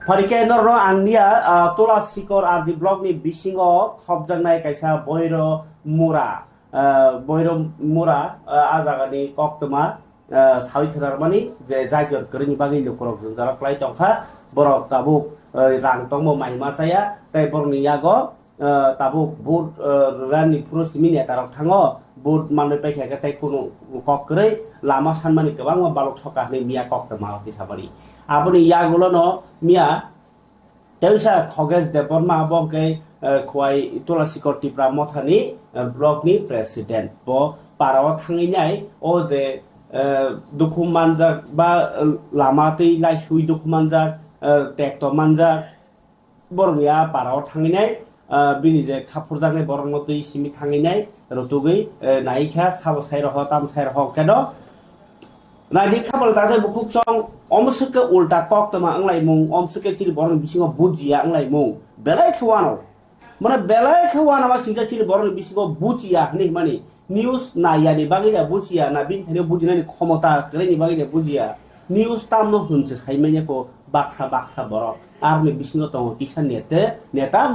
Parike norno angnia tola sikor ardi blog ni bisingo khobjangnai kaisa boiro mura ajagani koktoma sawi kharmani je jaijor krini bagi lukorok jara klai tongkha borok tabuk rang tongmo maima saya tai borni yago tabuk bud rani purusmini tarok thango bud manoi paikha ka tai kuno kokkrei lama sanmani kebang balok sokahni mia koktoma tisabari aboni yagulo no mia Teusa Khoges Deborma Bongke Kwai Tola Sikor Tipra Mothani blog ni president bo paraw thanginai o je dukumanjak ba lamati lai sui dukumanjak tekto manjak bornia paraw thanginai bini je khapurjangai borongmotui simi thanginai rotugui naikha sabo sairo tam sairo kedo Nadi kabel tadi buku cong omsuke ulta kok tema anglai mung omsuke ciri borong bisingo bujia anglai mung belai khwano mana belai khwana ma singja ciri borong bisingo bujia nih mani news na ya ni bagi ya bujia na bin thene bujina ni khomota kre ni bagi ya bujia news tamno hunse saimenya ko baksa borok arni bisingo tongo kisan neta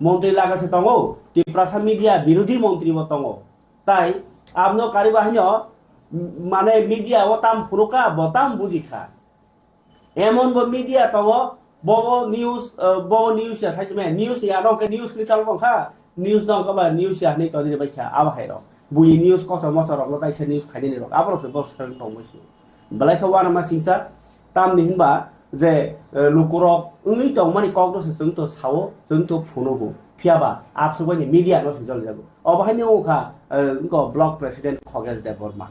মন্ত্রী লাগাছে tongo tiprasa media birodi মন্ত্রী bo tongo tai amno kari bahino মানে media ওতাম ফুরুকা বতাম বুঝিখা এমন ব media তব Bob news সাইজমে news ইয়া নকে news নি চালবো খা news দং কবা news ইয়া নি তদি বাইখা আবা হাইরো বুই নিউজ কস মসর রক তাইছে নিউজ খাইনি রক আবরো সে বস সাং দংমসি বলাই খওয়ানা মা সিংসা তাম নি হিনবা যে লুকুরক উনি দং মানি কগদো সে जों তো সাও जों তো ফুনুবো फियाबा आपसुबानि मिडिया नो सुजल जाबो अबहायनि ओखा इनको block president Khagesh Debbarma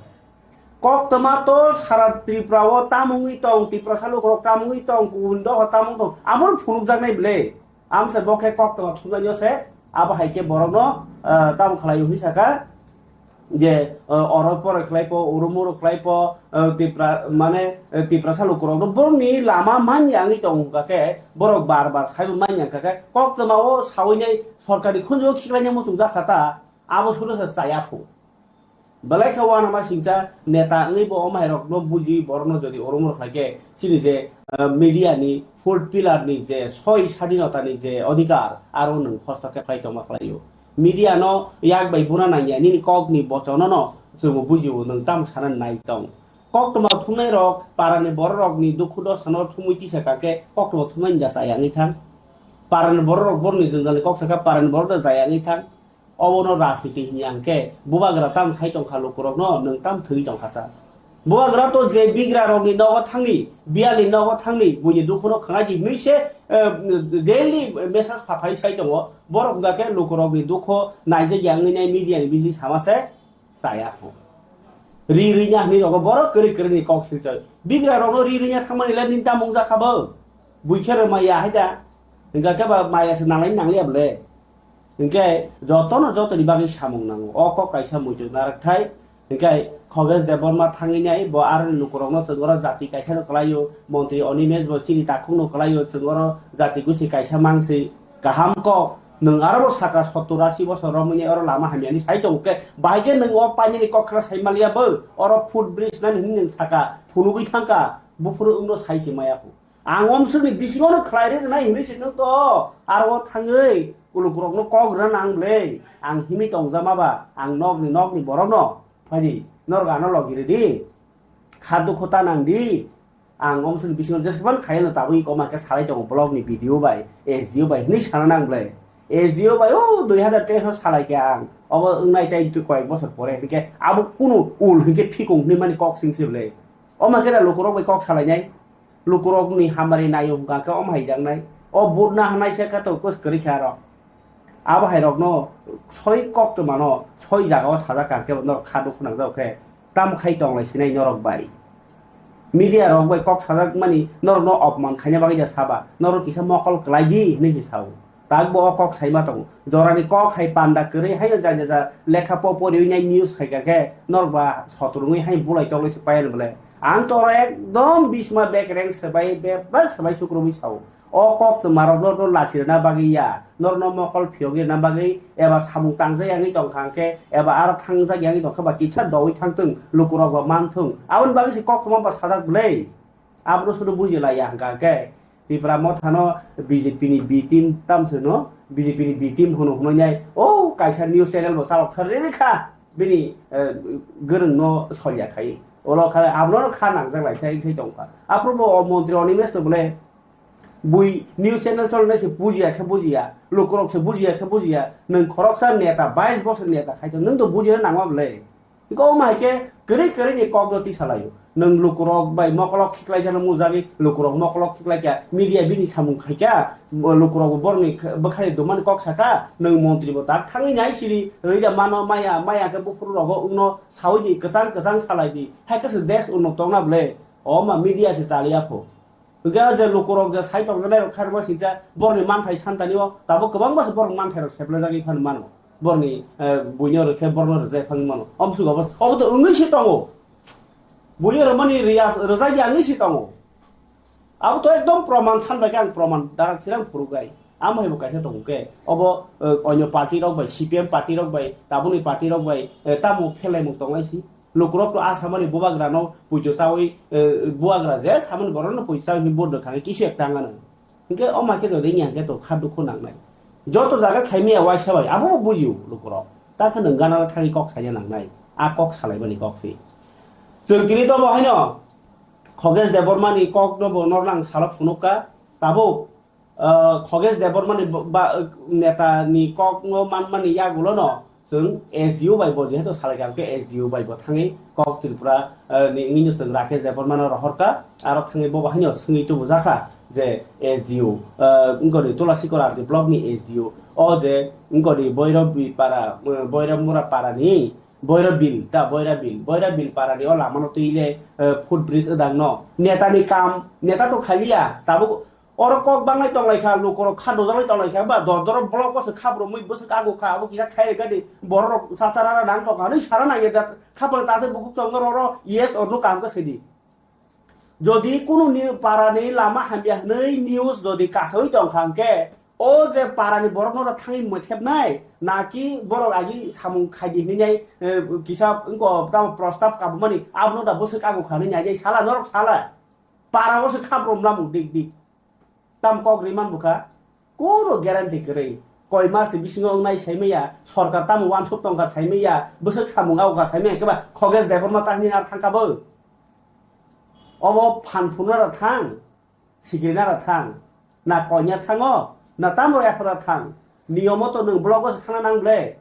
kok tomato sarat triprawo tamungi tong tiprasalu krok tamungi tong kundo tamung tong amul phunuk jagnai ble amse bokhe kok toma thuganyo se aba haike borogno tam khlayu hisaka je oropor khlaipo urumuru khlaipo tipra mane tiprasalu krok borni lama manyangi tong kake borok bar saibu manyang kake kok toma o sawinai sorkari khunjo khiklanya musung jakhata abo sulu se sayafu Balai kawan ama singsa neta ngi bo omai rok no buji borno jodi oromor khake sini je media ni fourth pillar ni je soi স্বাধীনতা ni je অধিকার aro nung hostake khai toma khlayo media no yak bai buna na ya ni kok ni bochono no jogo bujiwo nung tam sanan nai tong kok toma thunai rok parani bor rok ni dukhudo sano thumuiti sakake kok toma thunai ja sayangi thang parani bor rok borni jengale kok saka parani bor da sayangi thang অবনো রাজনীতি হিয়াংকে বুবাগ্রা তাম সাইটং খালু করক নং তাম থৈ দং খাসা বুবাগ্রা তো যে বিগ্রা রংনি নগ থাংনি বিয়ালি নগ থাংনি বুনি দুখনো খাঙাজি মিছে ডেইলি মেসেজ ফাফাই সাইটং বরক গাকে লুকরগনি দুখ নাইজে ইয়াংনি নাই মিডিয়া नि बिजि सामासे जाया खौ रिरिnya नि रग बरक करि कक सिलच बिग्रा रंग रिरिnya थांमानि ला निता मंजा खाबो बुइखेर माया हायदा गाके बा मायासे नांलाय Engkai joto ni bagi samung nango oko kaisa mujuk narakthai engkai Khoges Deborma thanginai bo ar lukurongno sengoro jati kaisa no kalayo montri onimes bo chini takung no kalayo sengoro jati gusi kaisa mangsi kaham ko nung arabo saka 70-80 bosor romuni oro lama hamiani saitong ke baige nung o pani ni kokra saimalia bo oro food bridge nan ning saka phunugui thangka bufuru ungno saisi mayaku angom suni bisingono khlaire na hini sinung to aro thangei Kulukurok no kogran ang ble ang himi tong jamaba ang nog ni borok no padi norga no logiri di khadu khota nang di ang omsun bisingo jesban khaina tabui ko ma ka salai tong blog ni video bai sdo bai ni sana nang ble sdo bai o 2013 salai ke ang obo ngai tai tu koi bosor pore ke abu kunu ul hike phikung ni mani kok sing sible o ma kera lukurok bai kok salai nai lukurok ni hamari nayung ka ka om haidang nai o budna hanai se ka to kos kari kharo আবো হাইরক ন ছয় cock মানো ছয় জায়গাও সাজা কাকে ন খাদু খুনাং যাওকে তাম খাই টং লাই সিনাই নরক বাই মিডিয়া রক বাই কক সাজা মানি নর ন অপমান খাইনা বাগি যা সাবা নর কিসা মকল ক্লাইজি নি হিসাও তাক বো কক সাইমা টং জরানি কক হাই পান্ডা করে হাই যা যা লেখা পপরি নাই নিউজ খাইকাকে নরবা সতরুই হাই বুলাই টং লাই পাইল বলে আং তো একদম 20 মা ব্যাক র‍্যাঙ্ক সবাই বেবাক সবাই শুক্রবি Sao o kok to marok no lachir na bagi ya nor no mokol phioge na bagi eba samung tangja yangi tong khangke eba ar thangja yangi tong khaba kicha doi thangtung lukurok ba mangthung aun bagi si kok mo ba sadak blei abro sudu bujila ya hangka ke Tipra mothano BJP ni B team tamsono BJP ni B team hono nyai oh kaisa news channel bo salok thare kha bini goreng no solya khai olo kha abno kha nang jang lai sai tongka aprobo montri onimes to bole bui news channel cholne se bujia kha bujia lokorok se bujia nang khoroksa neta 22 bosor neta khai to nang to bujia nangwa bole ko mai ke kere ni kogoti salayo nang lukurok bai mokolok khiklai jana muzagi lukurok mokolok khiklai kya media bini samung khaika lukurok borni bakhai doman kok saka nang montri bota thangi nai siri reida mano maya ke bufuru rogo uno saudi kesang salai di haika se des uno tongna ble oma media se salia pho ga je lukurok je sai tong jana kharma sinja borni man thai santani o tabo kobang bas borni man thai sepla jagi phan mano borni buinyo ke borno je phan mano omsu gobas obo ungi si tongo Boleh ramani rias rezeki angin sih tamu. Abu tu ekdom proman sampai kan proman darah silang purugai. Am hai bukan satu ke. Abo onyo parti rok bay, CPM parti rok bay, tabuni parti rok bay, tamu pelai muktongai sih. Lukurok tu asamani buah grano pujo sawi buah graze, saman boron pujo sawi ni bodoh kami kisah tangan. Ingke om makai tu dia nyangke tu khadu kunang nai. Jodoh jaga kami awal sawi, abu buju lukurok. Tak kena gana thari kok saja nang nai. A kok salai bani kok sih. जों kini to bahino Khogesh Debormani kok no nornang salap funuka tabo Khogesh Debormani neta ni kok no manmani ya gulo no जों SDU bai bo jeto salagam ke SDU bai bo thangi kok Tripura ni nginyo जों Rakesh Debormani rohorka aro thangi bo bahino sungi tu bujaka je SDU ngori Tulasikora de blog ni SDU o je ngori Boirabi para Boiramura para ni Boira bill para dia lah mana tu ile food bridge adang no neta ni kam neta tu khali ya tabu orang kok bangai tong lai kha lu ko kha do jangai tong lai kha ba dor blok ko se kha bro mui bus ka go kha abu kita khai ga di bor sasara dang to ka ni sara na ge kha pal ta se buku chong ro yes or no kam ka sedi jodi kunu ni para ni lama hambiah nei news jodi kasoi tong khangke o je parani borok no thangi mothep nai naki borok agi samung khaidi ni nyai kisap engko tam prostab kabumani abno da bosek agu khani nyai sala norok sala para o se khaprom lamu dik tam kok riman buka kono guarantee kere koi mas ti bisingo ngai saimeya sarkar tam wan sop tongka saimeya bosek samung agu ka saimeya keba Khogesh Deborma tahni ar thangkabo obo phanphunara thang sikrinara thang na konya thango na tamro efra thang niyomoto nung blogo thang nang ble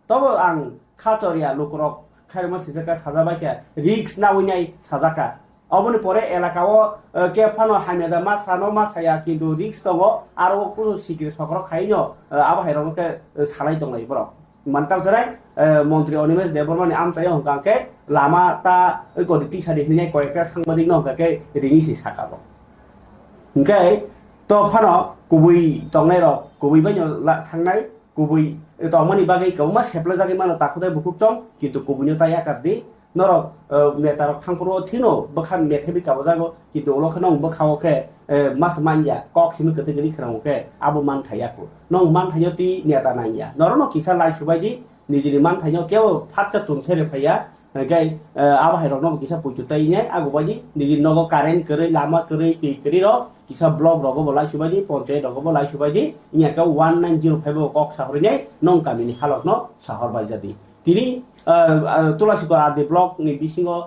tobo ang khachoria lukurok khairma sijaka sajabai ke risk na unyai sajaka oboni pore elakao ke phano hameda masano masaya kintu risk tongo aro kusu sikri sokro khainyo abo hairong ke salai tonglai bro mantam sarai মন্ত্রী অনিমেষ দেববর্মা আমচাই হংকাকে লামা তা গদিতি সাদি হিনে কয়েকটা সাংবাদিক নহকাকে রিঙিসি সাকাবো ওকে তো Fanon কুবুই তংনাই র কুবুই by থাংনাই কুবুই তংমানি বাগै কৌमा सेप्ला जागै मानो ताखुदाय बुकुक चं किन्तु कुबुइनो ताया कादि नरक नेतारक थांपुरो थिनो बखान मेथेबि काबो जागो किन्तु ओलखनो बखावके मास मानया कक सिमि कतेगनि खरावके आबो मान थायाखु नं मान थायो ति नेता नाया नरनो किसा लाइ सुबायदि निजिनि मान थायो केव फाटचा तुनसेरे फाया gai aba hai rokno kisa pujutai nya agu baji niji nogo karen kere lama kere ti kere ro kisa blog rogo bolai subaji ponche rogo bolai subaji nya ka 1905 kok sahor nya nong kamini halokno sahor baijadi tini Tulasikora ade blog ni bisingo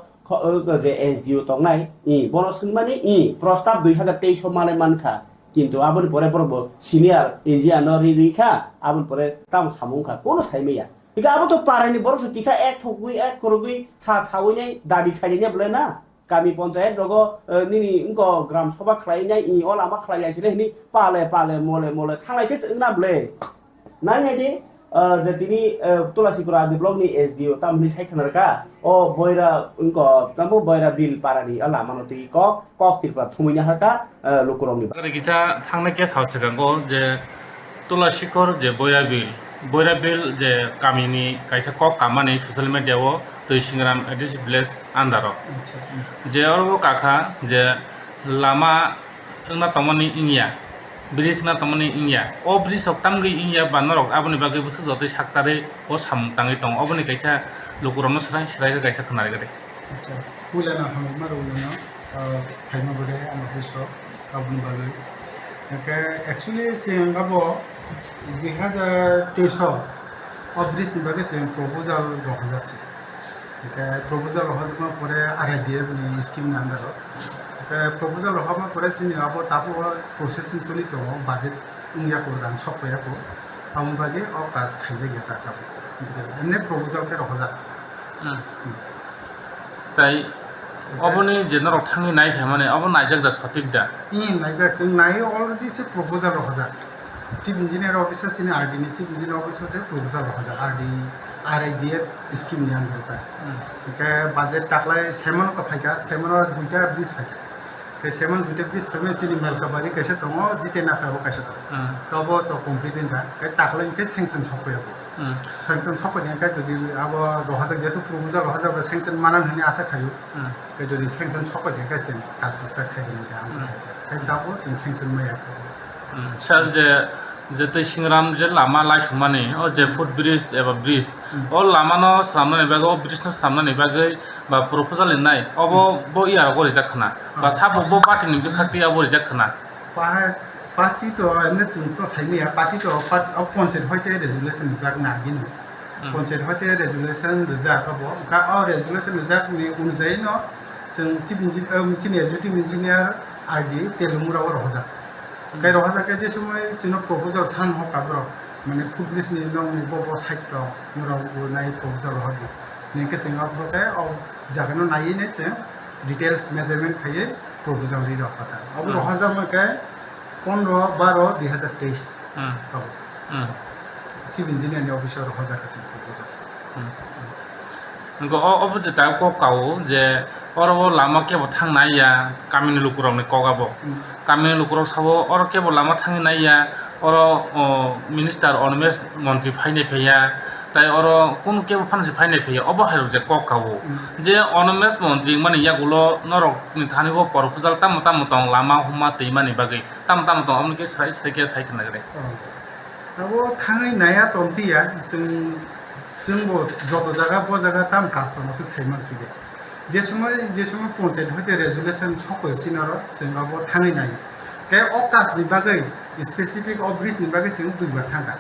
je SDU tongnai i bono singmani i prostab 2023 malai mankha কিন্তু abon pore porbo senior engineer ri rikha abon pore tam samungkha kono saimeya Ika abo to parani borok sekisa ek thogui ek korogui sa sawini dabi khainya blena kami panchayat rogo nini engko gram sabha khlainya I ola ma khlaiya chile ni pale mole thanglai ke singna ble nanya di je tini Tulasikora di blog ni SDO tam ni sai khanarka o boira engko tambo boira bil parani ala manoti kok tirpa thuminya haka lokorongni Kare kicha thangna ke sauchaganggo je Tulasikora je boira bil je kamini kaisa kok kamani social media o toisingram edis village andaro je orgo kakha je lama na tamani inya bridge na tamani inya o bridge ok tamgi inya banorok aboni bagi busu jote saktare o samtangi tong oboni kaisa lokuromno srai kaisa khnare gade acha ulana hamma ulana phaima bode amafisro aboni bagi Actually जों गाबो 2023 অদৃশ নিবাগে जों proposal রহজাচ্ছে proposal রহজানো পরে RIDF ni scheme ni আন্ডারো proposal রহমা পরে जोंनि আবো তাবো processing চলি তো বাজেট ইয়া কোরাম সপয়াকো আমবাগে অ কাজ খাইবে গেতা তাবো এমনি প্রপোজাল কে রহজা তাই অবনি জেনারেল থাঙ্গি নাই মানে অব নাইজাক দা সঠিক দা নাইজাক जों नायो अलरेडी से प्रपोजल रहजा চিফ ইঞ্জিনিয়ার অফিসার সিনে RD ni chief engineer officer से प्रपोजल रहजा RIDF স্কিম ni আন্ডারটা के বাজেট টাকলাই সেমন কা ফাইকা সেমন দুইটা ব্রিজ ফাইকা के सेमन दुइटा ब्रिज फैमे सिनि मेलकाबारि कैसे दङ जितेना खाबो कैसे दङ गावबो तो कमप्लिट इनका के टाकलाइन के सेंक्शन सफैयाबो सेंक्शन सफैनाय का जुदि अब रहाजा जेतु प्रपोजल रहाजा सेंक्शन मानन होने आशा थायो के जुदि सेंक्शन सफैनाय का जों काज स्टार्ट खायगोन के दाबो जों सेंक्शन माया सार जे तै सिंग्राम जे लामा लाइसुमानि ओ जे फुट ब्रिज एबा ब्रिज ओ लामानो सामने बागै ओ ब्रिजनो सामने बागै बा प्रपोजल लिरनाय अब बो इयार गरि जाखना बा साबो बो पार्टीनि बिखातिया बरि जाखना पार्टी तो एने जों तो साइनिया पार्टी तो पंचायत हयते रेजुलेशन जागना गिनो पंचायत हयते रेजुलेशन जागाबो का ओ रेजुलेशन जागनि अनुसाय न जों चिफ इन्जिनियार RD तेलुमुराव रहजा गाय रहजा के जे समय जों प्रपोजल सान हकाब्र माने फुट ब्रिजनि नंनि बबो साइड दं मुराव नाय प्रपोजल हदि नेके जों आपके औ जागनो नायिने जों डिटेल्स मेजरमेंट खाये प्रपोजल रि रखता अब रहजा मके 15/12/2023 चिफ इन्जिनियारनि अफिसार रहजा खासे प्रपोजल नगो अब जे ता को काउ जे अरबो लामा केबो थांनाया कामिनि लुकुरावनि कगाबो कामिनि लुकुराव साबो अर केबो लामा थांनाया अर मिनिस्टार अनमेस मन्त्री फाइने फैया তাই অর কোন কেবো ফানসি ফাইনে ফেয়ে অবহার যে ককাবো যে অনমেস মন্ত্রী মানে ইয়াগুলো নরক থানিব প্রপোজাল তাম তাম তং লামা হুমা তৈমানি বাগै তাম তাম তং আমকে সাইকে সাইকে নাগরে अब थाङै नाया तन्तिया जोंबो যত জায়গা ব জায়গা তাম কাস্টমাरसो साइमान सुगे जे समय पंचायत हयते रेजुलेशन सफैसिन आरो जोंबो थाङै नाय के अकासनि बागै स्पेसिफिक अफ ब्रिजनि बागै जों दुइबार थांगा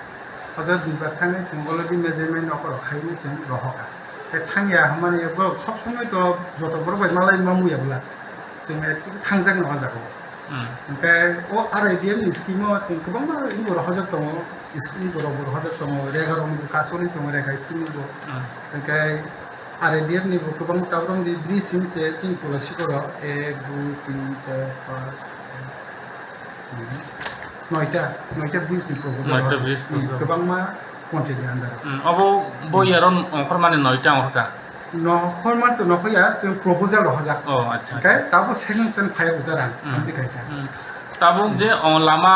अजा दुइबार थाङै जों अलरेडी मेजरमेन्ट अफर खायनो जों रहका के थाङिया माने सब समय तो जत बरबाय मालाय मामुयाब्ला जों एक्चुअली थांजाग नङा जागौ ओमफ्राय अ RIDF नि स्किमाव जों गोबां बर हाजार दङ स्किम बर हाजार दङ रेगारनि कासनि दङ रेगा स्किम दङ ओमफ्राय RIDF नि गोबां ताब्रम दि ब्रिज सिमसे जों पलिसिफोर 1 2 3 4 5 नयटा ब्रिज नि प्रपोजल गोबां मा पन्चायतनि आन्दार अब बयारन अंखर माने नयटा अंखरका नखरमान तो नखया जों प्रपोजल रहजा ओ अच्छा ओमफ्राय दाबो सेंक्शन फाइल उदारान आमदि गायता ताबुं जे लामा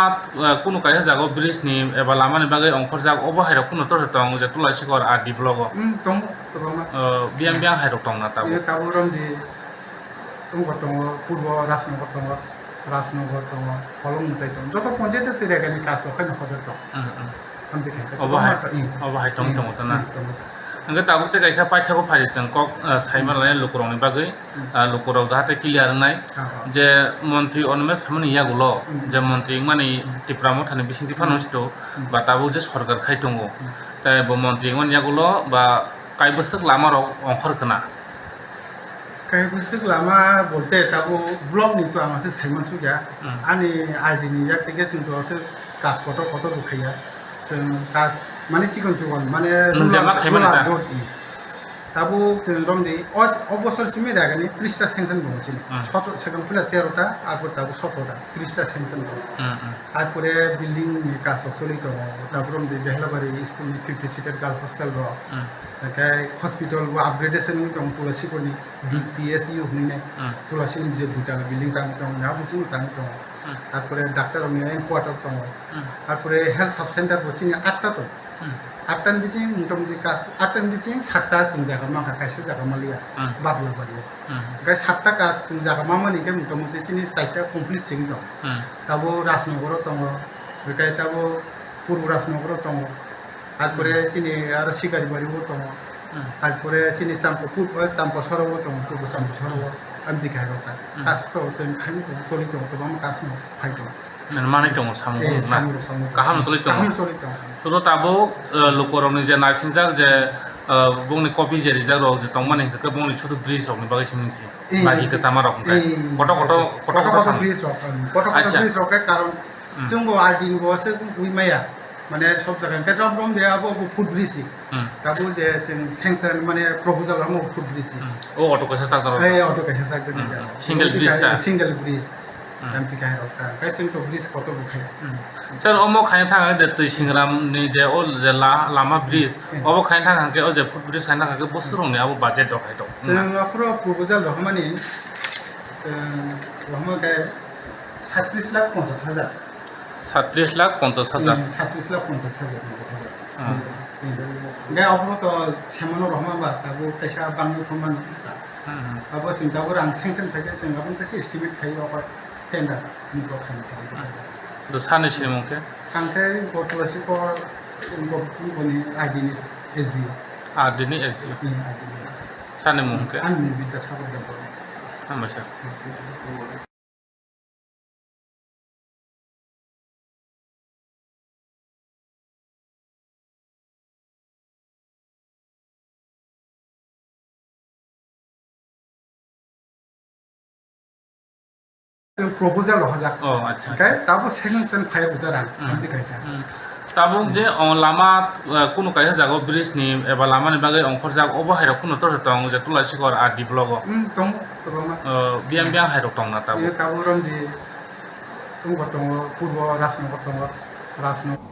कुनु कायसा जागो ब्रिज नि एबा लामानि बागै अंखर जाग अबहायर कुनु तर दं जे तुलासिगर आ डिभलप दं बियां बियां हायर दं ना ताबो रंदि दं पूर्व राजनगर दं राजनगर दं फलंमुताय दं जत पन्चायत सिरेगानि कास लखाय नखर दं आमदि गायता अबहाय दं तना नंगे ताबुकते कायसा पाइथाखौ फारिजों कक साइमालाय लुकुरावनि बागै लुकुराव जाहाथे क्लियार नाय जे मन्त्री अनमेस फामनि यागुलो जे मन्त्री माने टिप्रामो थाने बिसिंति फानोसितो बा ताबु जे सरकार खायतंगो ताय ब मन्त्री मान यागुलो बा कायबसक लामाराव अंखरखना कायबसक लामा बोलते ताबु ब्लक नि तो आमासे साइमान सुग्या आनि RD नि याते गेसिं तो असे कास फटो रुखैया जों कास माने सिगन जुगन माने नोंजामा खायमाने ताबु जों रंदि अबसर सिमे रागानि 30 टा सेंक्शन दंसिन सत सेकंड फुला 13 टा आरो ताबु 17 टा 30 टा सेंक्शन दं आरपरे बिल्डिं नि कास सलित दं ताबु रंदि बेहलाबारि स्कुल नि 50 सीटेड गार्ल हस्टेल दं ओमफ्राय हस्पिटाल वो आपग्रेडेशन दं तुलसीपुरनि BPSU होननाय तुलसीनि जे दुटा बिल्डिं दं नाबुसिन दं आरपरे डाक्टर नि क्वार्टर दं आरपरे हेल्थ सब सेंटर बसिन 8 टा दं 8 टान बिसिं मुटामुटि कास 8 टान बिसिं 7 टा जों जागा माखा कायसे जागा मालिया बादला बारिया गाय 7 टा कास जों जागा मामानि के मुटामुटि सिनि 4 टा कमप्लिट सिं दं ताबो राजनगर दं गाय ताबो पूर्व राजनगर दं आरपरे सिनि आरो सिगारिबारिबो दं आरपरे सिनि चाम्पा सरबो दं पूर्व चाम्पा सरबो आमदि गायरता कास तो जों खायनो सलित दं गोबां कास फाइ दं Mana itu mau samu eh na samu samu kaham tulis itu kaham sulit তো তাবো লোকরমনি যে নার্সিং যাক যে বংনি কপি যে রিজার্ভ রক যে তংমানে হিংকে বংনি শুধু ব্রিজ রক বাকি সিমিংসি বাকি কে সামা রক কত কত কত কত সাম ব্রিজ রক কত কত আচ্ছা। ব্রিজ রক কারণ जोंबो आरडिनि बसो उइमाया माने सब जायगा पेट्रल पंप देयाबो फुट ब्रिज दाबो जे जों सेंसन माने प्रपोजाल हम फुट ब्रिज ও অত কথা সাক ए अटो कैसे साक जों जा सिंगल ब्रिज एमटी काहे रक काहे जों तो ब्रिज कत बुखाय স্যার অমো খাইনা থাকা যে তুই সিংরাম নি যে ও যে লামা ব্রিজ অবো খাইনা থাকা কে ও যে ফুট ব্রিজ খাইনা থাকা বছরনি আবো বাজেট দখাই দক जों अफ्रो प्रपोजाल रहमानि रहमा गाय 37 लाख 50 हजार 37,50,000 37 लाख 50 हजार गाय अफ्रो तो सेमनो रहमा बा दाबो कैसा बांनो खमान अब जों दाबो रां सेंसन फायदे जों गाबोन कैसे एस्टिमेट खायो अब टेन्डार निको खानो তো সানে সিমকে सांखाय गतवासि को गनि आइडिनि एसडि আর দিনে এসডি সানে মুকে आं बिदा साबो दं हामबाय जों प्रपोजाल हजा ও আচ্ছা ओके दाबो सेंसन फाय उदारा आंदि गायता তাবো যে লামা কোনো কাইসা জাগো ব্রিজ নি এবা লামানি বাগে অংখর জাগ অব হাইরক কোনো তোর তং যে তুলাসিকর আর ডি ব্লগ दं दंना বিয়াম বিয়াম হাইরক তং না তাবো ये दाबो रंदि दंग दंग पूर्व राजनगर दंग राजनगर